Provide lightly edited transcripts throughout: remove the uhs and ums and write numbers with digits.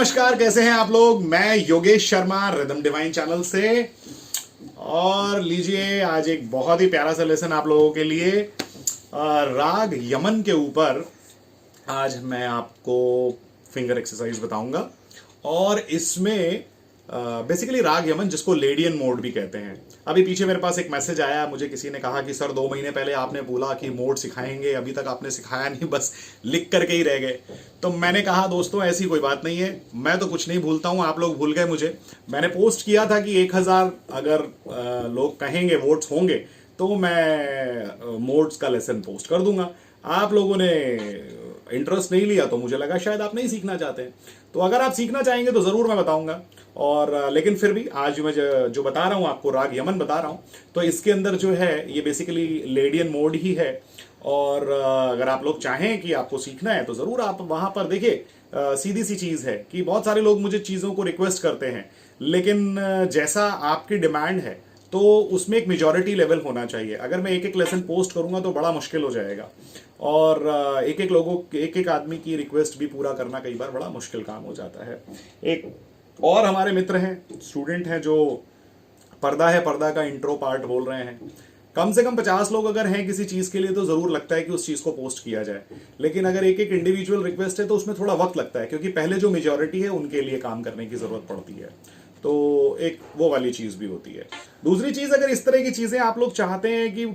नमस्कार, कैसे हैं आप लोग। मैं Yogesh Sharma rhythm divine channel से। और लीजिए आज एक बहुत ही प्यारा सा लेसन आप लोगों के लिए राग यमन के ऊपर आज मैं आपको फिंगर एक्सरसाइज बताऊंगा। और इसमें बेसिकली राग यमन जिसको लेडियन मोड भी कहते हैं। अभी पीछे मेरे पास एक मैसेज आया, मुझे किसी ने कहा कि सर 2 महीने पहले आपने बोला कि मोड सिखाएंगे, अभी तक आपने सिखाया नहीं, बस लिख करके ही रह गए। तो मैंने कहा दोस्तों ऐसी कोई बात नहीं है, मैं तो कुछ नहीं भूलता हूं, आप लोग भूल गए मुझे। मैंने पोस्ट किया था कि 1000 अगर लोग कहेंगे, वोट्स होंगे तो मैं मोड्स का लेसन पोस्ट कर दूंगा। आप लोगों ने इंटरेस्ट नहीं लिया तो मुझे लगा शायद आप नहीं सीखना चाहते हैं। तो अगर आप सीखना चाहेंगे तो जरूर मैं बताऊंगा। और लेकिन फिर भी आज मैं जो बता रहा हूं आपको, राग यमन बता रहा हूं, तो इसके अंदर जो है ये बेसिकली लेडियन मोड ही है। और अगर आप लोग चाहें कि आपको सीखना है तो जरूर आप वहां पर देखिए। सीधी सी चीज है कि बहुत सारे लोग मुझे चीजों को रिक्वेस्ट करते हैं, लेकिन जैसा आपकी डिमांड है तो उसमें एक मेजॉरिटी लेवल होना चाहिए। अगर मैं एक एक लेसन पोस्ट करूंगा तो बड़ा मुश्किल हो जाएगा। और एक एक आदमी की रिक्वेस्ट भी पूरा करना कई बार बड़ा मुश्किल काम हो जाता है। एक और हमारे मित्र हैं, स्टूडेंट हैं, जो पर्दा का इंट्रो पार्ट बोल रहे हैं। कम से कम 50 लोग अगर हैं किसी चीज के लिए तो जरूर लगता है कि उस चीज को पोस्ट किया जाए। लेकिन अगर एक एक इंडिविजुअल रिक्वेस्ट है तो उसमें थोड़ा वक्त लगता है, क्योंकि पहले जो मेजॉरिटी है उनके लिए काम करने की जरूरत पड़ती है। तो एक वो वाली चीज भी होती है। दूसरी चीज, अगर इस तरह की चीजें आप लोग चाहते हैं कि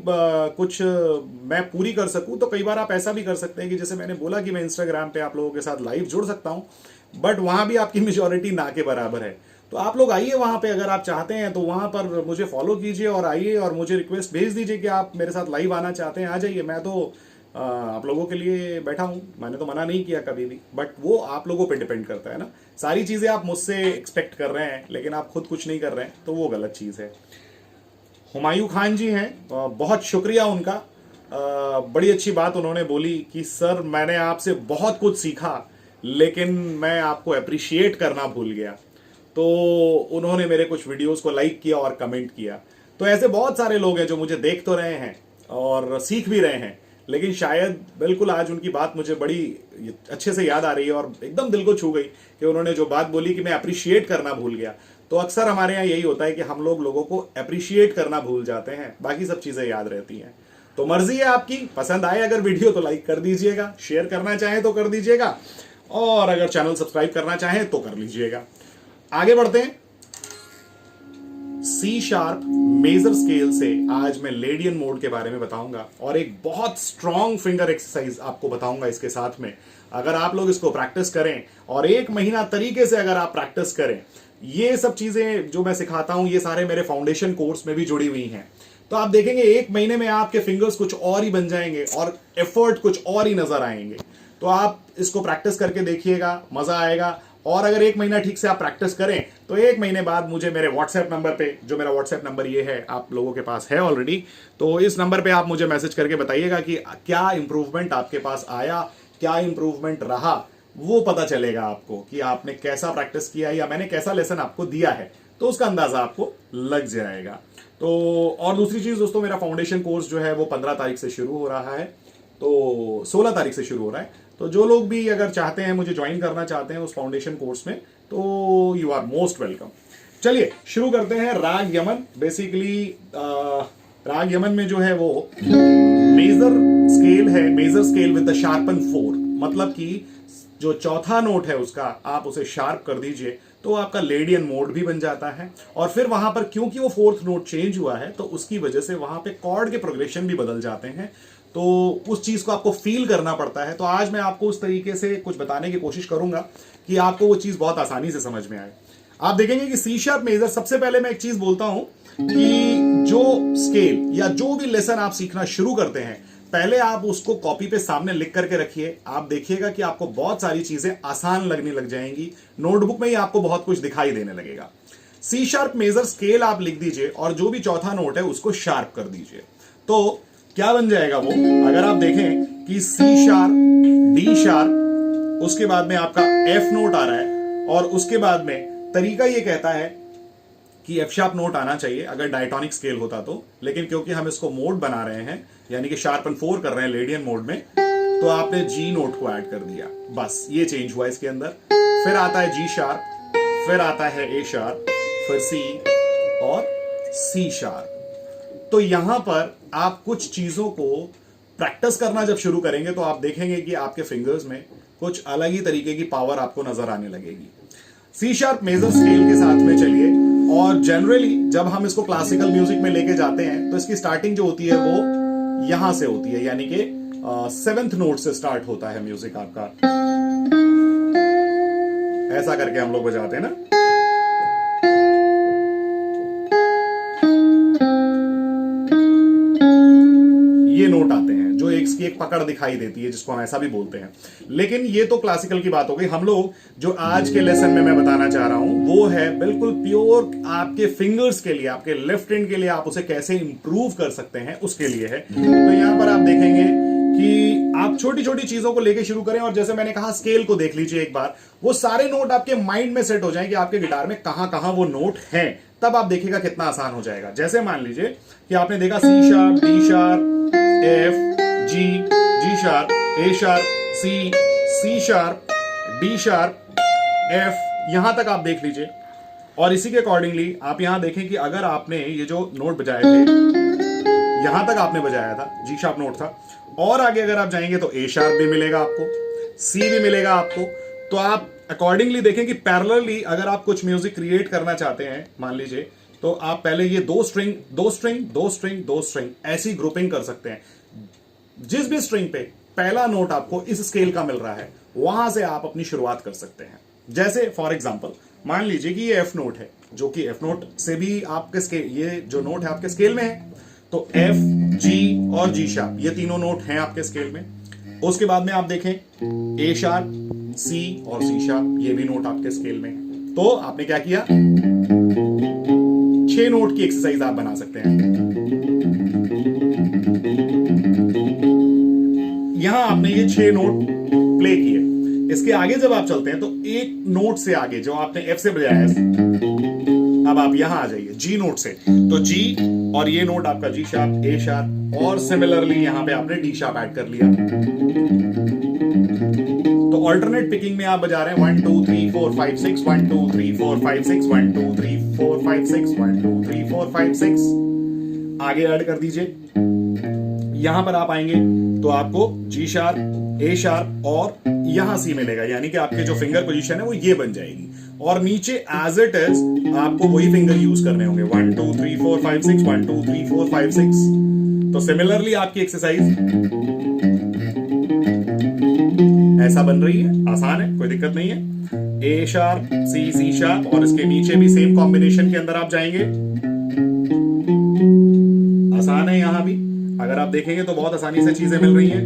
कुछ मैं पूरी कर सकूं, तो कई बार आप ऐसा भी कर सकते हैं कि जैसे मैंने बोला कि मैं इंस्टाग्राम पे आप लोगों के साथ लाइव जुड़ सकता हूं, बट वहां भी आपकी मेजॉरिटी ना के बराबर है। तो आप लोग आइए वहां पे, अगर आप चाहते हैं तो वहां पर मुझे फॉलो कीजिए और आइए और मुझे रिक्वेस्ट भेज दीजिए कि आप मेरे साथ लाइव आना चाहते हैं। आ जाइए, मैं तो आप लोगों के लिए बैठा हूं, मैंने तो मना नहीं किया कभी भी। बट वो आप लोगों पे डिपेंड करता है ना। सारी चीजें आप मुझसे एक्सपेक्ट कर रहे हैं लेकिन आप खुद कुछ नहीं कर रहे हैं, तो वो गलत चीज है। हुमायूं खान जी हैं, बहुत शुक्रिया उनका। बड़ी अच्छी बात उन्होंने बोली कि सर मैंने आपसे बहुत कुछ सीखा लेकिन मैं आपको अप्रिशिएट करना भूल गया। तो उन्होंने मेरे कुछ वीडियोस को लाइक किया और कमेंट किया। तो ऐसे बहुत सारे लोग हैं जो मुझे देख तो रहे हैं और सीख भी रहे हैं, लेकिन शायद बिल्कुल आज उनकी बात मुझे बड़ी अच्छे से याद आ रही है और एकदम दिल को छू गई कि उन्होंने जो बात बोली कि मैं अप्रिशिएट करना भूल गया। तो अक्सर हमारे यहाँ यही होता है कि हम लोगों को अप्रिशिएट करना भूल जाते हैं, बाकी सब चीजें याद रहती हैं। तो मर्जी है आपकी, पसंद आए अगर वीडियो तो लाइक कर दीजिएगा, शेयर करना चाहें तो कर दीजिएगा, और अगर चैनल सब्सक्राइब करना चाहें तो कर लीजिएगा। आगे बढ़ते हैं। सी शार्प मेजर स्केल से आज मैं लेडियन मोड के बारे में बताऊंगा और एक बहुत स्ट्रॉन्ग फिंगर एक्सरसाइज आपको बताऊंगा इसके साथ में। अगर आप लोग इसको प्रैक्टिस करें और 1 महीना तरीके से अगर आप प्रैक्टिस करें, ये सब चीजें जो मैं सिखाता हूं ये सारे मेरे फाउंडेशन कोर्स में भी जुड़ी हुई हैं, तो आप देखेंगे 1 महीने में आपके फिंगर्स कुछ और ही बन जाएंगे और एफर्ट कुछ और ही नजर आएंगे। तो आप इसको प्रैक्टिस करके देखिएगा, मजा आएगा। और अगर 1 महीना ठीक से आप प्रैक्टिस करें तो 1 महीने बाद मुझे मेरे व्हाट्सएप नंबर पे, जो मेरा व्हाट्सएप नंबर ये है, आप लोगों के पास है ऑलरेडी, तो इस नंबर पे आप मुझे मैसेज करके बताइएगा कि क्या इंप्रूवमेंट आपके पास आया, क्या इंप्रूवमेंट रहा। वो पता चलेगा आपको कि आपने कैसा प्रैक्टिस किया या मैंने कैसा लेसन आपको दिया है, तो उसका अंदाजा आपको लग जाएगा। तो और दूसरी चीज दोस्तों, मेरा फाउंडेशन कोर्स जो है वो 15 तारीख से शुरू हो रहा है, तो 16 तारीख से शुरू हो रहा है। तो जो लोग भी अगर चाहते हैं, मुझे ज्वाइन करना चाहते हैं उस फाउंडेशन कोर्स में, तो यू आर मोस्ट वेलकम। चलिए शुरू करते हैं। राग यमन, बेसिकली राग यमन में जो है वो मेजर स्केल है, major scale with the sharpen 4, मतलब कि जो चौथा नोट है उसका आप उसे शार्प कर दीजिए तो आपका लेडियन मोड भी बन जाता है। और फिर वहां पर क्योंकि वो 4th नोट चेंज हुआ है तो उसकी वजह से वहां पे कॉर्ड के प्रोग्रेशन भी बदल जाते हैं, तो उस चीज को आपको फील करना पड़ता है। तो आज मैं आपको उस तरीके से कुछ बताने की कोशिश करूंगा कि आपको वो चीज बहुत आसानी से समझ में आए। आप देखेंगे कि सी शार्प मेजर, सबसे पहले मैं एक चीज बोलता हूं कि जो स्केल या जो भी लेसन आप सीखना शुरू करते हैं, पहले आप उसको कॉपी पे सामने लिख करके रखिए। आप देखिएगा कि आपको बहुत सारी चीजें आसान लगने लग जाएंगी, नोटबुक में ही आपको बहुत कुछ दिखाई देने लगेगा। सी शार्प मेजर स्केल आप लिख दीजिए और जो भी चौथा नोट है उसको शार्प कर दीजिए। तो क्या बन जाएगा वो, अगर आप देखें कि सी शार्प, डी शार्प, उसके बाद में आपका एफ नोट आ रहा है और उसके बाद में तरीका ये कहता है कि एफ शार्प नोट आना चाहिए अगर डायटोनिक स्केल होता तो, लेकिन क्योंकि हम इसको मोड बना रहे हैं यानी कि शार्पन 4 कर रहे हैं लेडियन मोड में, तो आपने जी नोट को ऐड कर दिया, बस ये चेंज हुआ इसके अंदर। फिर आता है जी शार्प, फिर आता है ए शार्प, फिर सी और सी शार्प। तो यहां पर आप कुछ चीजों को प्रैक्टिस करना जब शुरू करेंगे तो आप देखेंगे कि आपके फिंगर्स में कुछ अलग ही तरीके की पावर आपको नजर आने लगेगी। सी शार्प मेजर स्केल के साथ में चलिए, और जनरली जब हम इसको क्लासिकल म्यूजिक में लेके जाते हैं तो इसकी स्टार्टिंग जो होती है वो यहां से होती है, यानी कि 7th नोट से स्टार्ट होता है म्यूजिक आपका। ऐसा करके हम लोग बजाते हैं ना। ये नोट आते हैं जो इसकी एक पकड़ दिखाई देती है, जिसको हम ऐसा भी बोलते हैं। लेकिन ये तो क्लासिकल की बात हो गई। हम लोग जो आज के लेसन में मैं बताना चाह रहा हूं वो है बिल्कुल प्योर आपके फिंगर्स के लिए, आपके लेफ्ट हैंड के लिए आप उसे कैसे इंप्रूव कर सकते हैं उसके लिए है। तो यहां पर आप देखेंगे कि आप छोटी छोटी चीजों को लेके शुरू करें, और जैसे मैंने कहा स्केल को देख लीजिए एक बार, वो सारे नोट आपके माइंड में सेट हो जाएं कि आपके गिटार में कहां कहां वो नोट हैं। तब आप देखिएगा कितना आसान हो जाएगा। जैसे मान लीजिए कि आपने देखा C sharp, D sharp, F, G, G sharp, A sharp, C sharp, D sharp, F, यहां तक आप देख लीजिए। और इसी के अकॉर्डिंगली आप यहां देखें कि अगर आपने ये जो नोट बजाए थे यहां तक आपने बजाया था, जी शार्प नोट था, और आगे अगर आप जाएंगे तो ए शार्प भी मिलेगा आपको, सी भी मिलेगा आपको। तो आप अकॉर्डिंगली देखें कि पैरेलली अगर आप कुछ म्यूजिक क्रिएट करना चाहते हैं मान लीजिए, तो आप पहले ये 2 स्ट्रिंग 2 स्ट्रिंग 2 स्ट्रिंग 2 स्ट्रिंग ऐसी ग्रुपिंग कर सकते हैं। जिस भी स्ट्रिंग पे पहला नोट आपको इस स्केल का मिल रहा है वहां से आप अपनी शुरुआत कर सकते हैं। जैसे फॉर एग्जांपल मान लीजिए कि ये एफ नोट है, जो कि एफ नोट से भी आपके स्केल, ये जो नोट है आपके स्केल में है, तो एफ, जी और जी शार्प ये तीनों नोट हैं आपके स्केल में। उसके बाद में आप देखें ए शार्प, सी और सी शार्प ये भी नोट आपके स्केल में है। तो आपने क्या किया, 6 नोट की एक्सरसाइज आप बना सकते हैं। यहां आपने ये 6 नोट प्ले किए। इसके आगे जब आप चलते हैं तो एक नोट से आगे जो आपने एफ से बजाया है, अब आप यहां आ जाइए जी नोट से, तो जी और ये नोट आपका जी शार्प, ए शार्प, और सिमिलरली यहां पे आपने डी शार्प ऐड कर लिया। तो ऑल्टरनेट पिकिंग में आप बजा रहे हैं 1 2 3 4 5 6, 1 2 3 4 5 6, 1 2 3 4 5 6, 1 2 3 4 5 6। आगे ऐड कर दीजिए। यहां पर आप आएंगे तो आपको जी शार्प, ए शार्प और यहां सी मिलेगा, यानी कि आपके जो फिंगर पोजीशन है वो ये बन जाएगी। और नीचे एज इट इज आपको वही फिंगर यूज करने होंगे, 1 2 3 4 5 6, 1 2 3 4 5 6। तो सिमिलरली आपकी एक्सरसाइज ऐसा बन रही है, आसान है, कोई दिक्कत नहीं है। ए शार्प, सी शार्प, और इसके नीचे भी सेम कॉम्बिनेशन के अंदर आप जाएंगे। आसान है यहां भी, अगर आप देखेंगे तो बहुत आसानी से चीजें मिल रही हैं।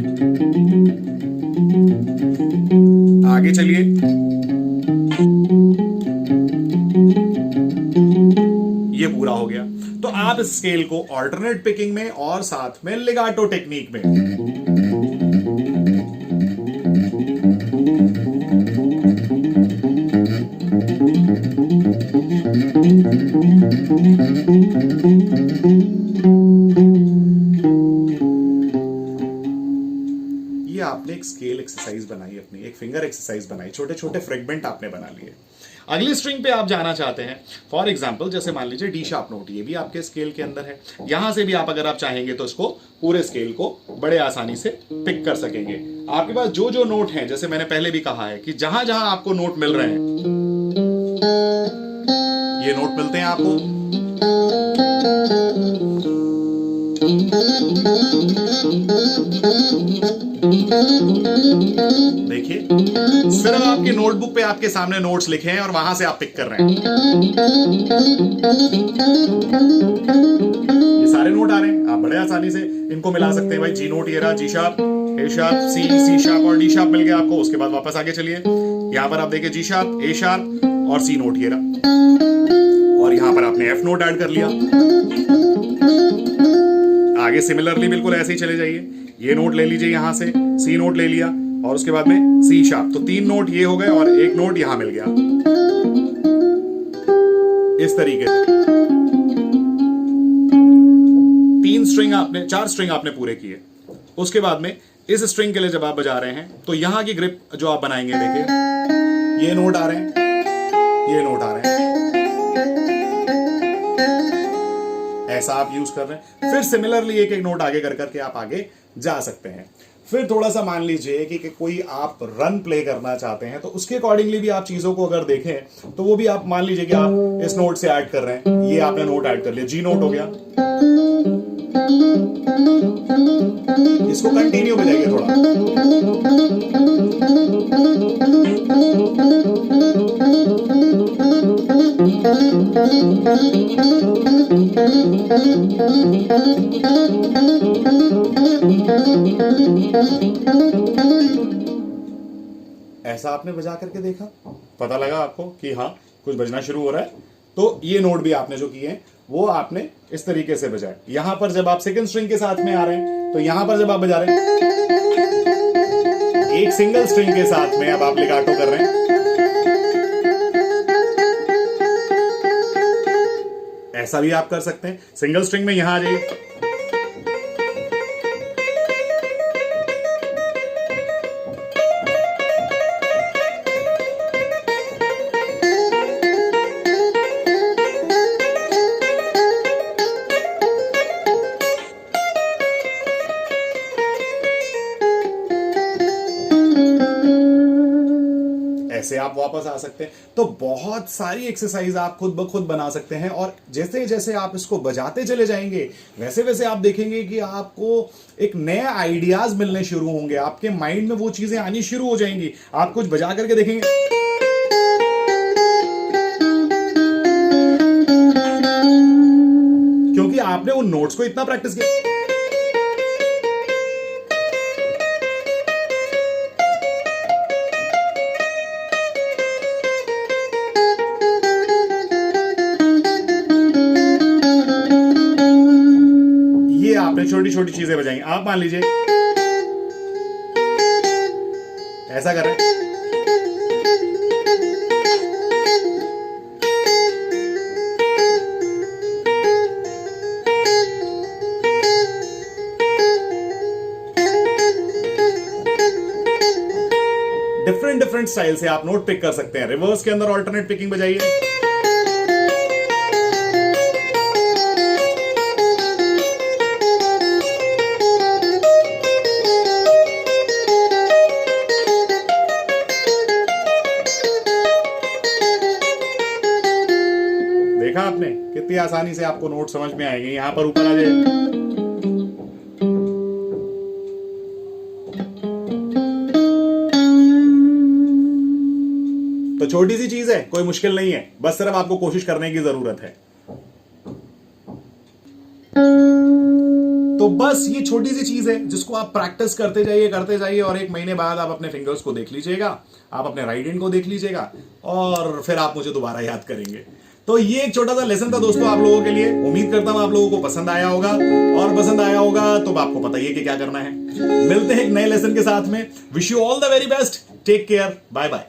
आगे चलिए, ये पूरा हो गया। तो आप इस स्केल को ऑल्टरनेट पिकिंग में और साथ में लेगाटो टेक्निक में ये आपने एक स्केल एक्सरसाइज बनाई, अपनी एक फिंगर एक्सरसाइज बनाई, छोटे छोटे फ्रेगमेंट आपने बना लिए। अगली स्ट्रिंग पे आप जाना चाहते हैं, फॉर एग्जाम्पल जैसे मान लीजिए डी शार्प नोट, ये भी आपके स्केल के अंदर है। यहां से भी आप अगर आप चाहेंगे तो इसको पूरे स्केल को बड़े आसानी से पिक कर सकेंगे। आपके पास जो जो नोट हैं, जैसे मैंने पहले भी कहा है कि जहां जहां आपको नोट मिल रहे हैं, ये नोट मिलते हैं आपको, देखिए सिर्फ आपकी नोटबुक पे आपके सामने नोट्स लिखे हैं और वहां से आप पिक कर रहे हैं। ये सारे नोट आ रहे हैं, आप बड़े आसानी से इनको मिला सकते हैं। भाई जी नोट ये रहा, जी sharp, A sharp, C sharp और डी शार्प मिल गया आपको। उसके बाद वापस आगे चलिए, यहां पर आप देखिए जी शार्प, ए शार्प और सी नोट ये रहा, और यहां पर आपने एफ नोट ऐड कर लिया। आगे सिमिलरली बिल्कुल ऐसे ही चले जाइए, ये नोट ले लीजिए यहां से, सी नोट ले लिया, और उसके बाद में सी शार्प। तो 3 नोट ये हो गए और एक नोट यहां मिल गया। इस तरीके से 4 स्ट्रिंग आपने पूरे किए। उसके बाद में इस स्ट्रिंग के लिए जब आप बजा रहे हैं तो यहां की ग्रिप जो आप बनाएंगे, देखिए ये नोट आ रहे हैं, ये नोट आ रहे हैं, ऐसा आप यूज कर रहे हैं। फिर सिमिलरली एक एक नोट आगे कर करके आप आगे जा सकते हैं। फिर थोड़ा सा मान लीजिए कि कोई आप रन प्ले करना चाहते हैं, तो उसके अकॉर्डिंगली भी आप चीजों को अगर देखें तो वो भी आप मान लीजिए कि आप इस नोट से ऐड कर रहे हैं, ये आपने नोट ऐड कर लिया, जी नोट हो गया, इसको कंटिन्यू बजाइए थोड़ा, ऐसा आपने बजा करके देखा, पता लगा आपको कि हाँ कुछ बजना शुरू हो रहा है। तो ये नोट भी आपने जो किए हैं वो आपने इस तरीके से बजाए। यहां पर जब आप सेकंड स्ट्रिंग के साथ में आ रहे हैं, तो यहां पर जब आप बजा रहे हैं एक सिंगल स्ट्रिंग के साथ में, अब आप लेगाटो कर रहे हैं, ऐसा भी आप कर सकते हैं। सिंगल स्ट्रिंग में यहां आ जाइए, ऐसे आप वापस आ सकते हैं। तो बहुत सारी एक्सरसाइज आप खुद ब खुद बना सकते हैं, और जैसे जैसे आप इसको बजाते चले जाएंगे वैसे वैसे आप देखेंगे कि आपको एक नए आइडियाज मिलने शुरू होंगे, आपके माइंड में वो चीजें आनी शुरू हो जाएंगी। आप कुछ बजा करके देखेंगे, क्योंकि आपने उन नोट्स को इतना प्रैक्टिस किया। आपने छोटी छोटी चीजें बजाई, आप मान लीजिए ऐसा कर रहे हैं, डिफरेंट डिफरेंट स्टाइल से आप नोट पिक कर सकते हैं। रिवर्स के अंदर ऑल्टरनेट पिकिंग बजाइए, देखा आपने कितनी आसानी से आपको नोट समझ में आएंगे। यहां पर ऊपर आ जाए, तो छोटी सी चीज है, कोई मुश्किल नहीं है, बस सिर्फ आपको कोशिश करने की जरूरत है। तो बस ये छोटी सी चीज है जिसको आप प्रैक्टिस करते जाइए और एक महीने बाद आप अपने फिंगर्स को देख लीजिएगा, आप अपने राइट हैंड को देख लीजिएगा, और फिर आप मुझे दोबारा याद करेंगे। तो ये एक छोटा सा लेसन था दोस्तों आप लोगों के लिए। उम्मीद करता हूं आप लोगों को पसंद आया होगा, और पसंद आया होगा तो आपको पता ही है कि क्या करना है। मिलते हैं एक नए लेसन के साथ में। Wish you all the very best, take care, bye bye.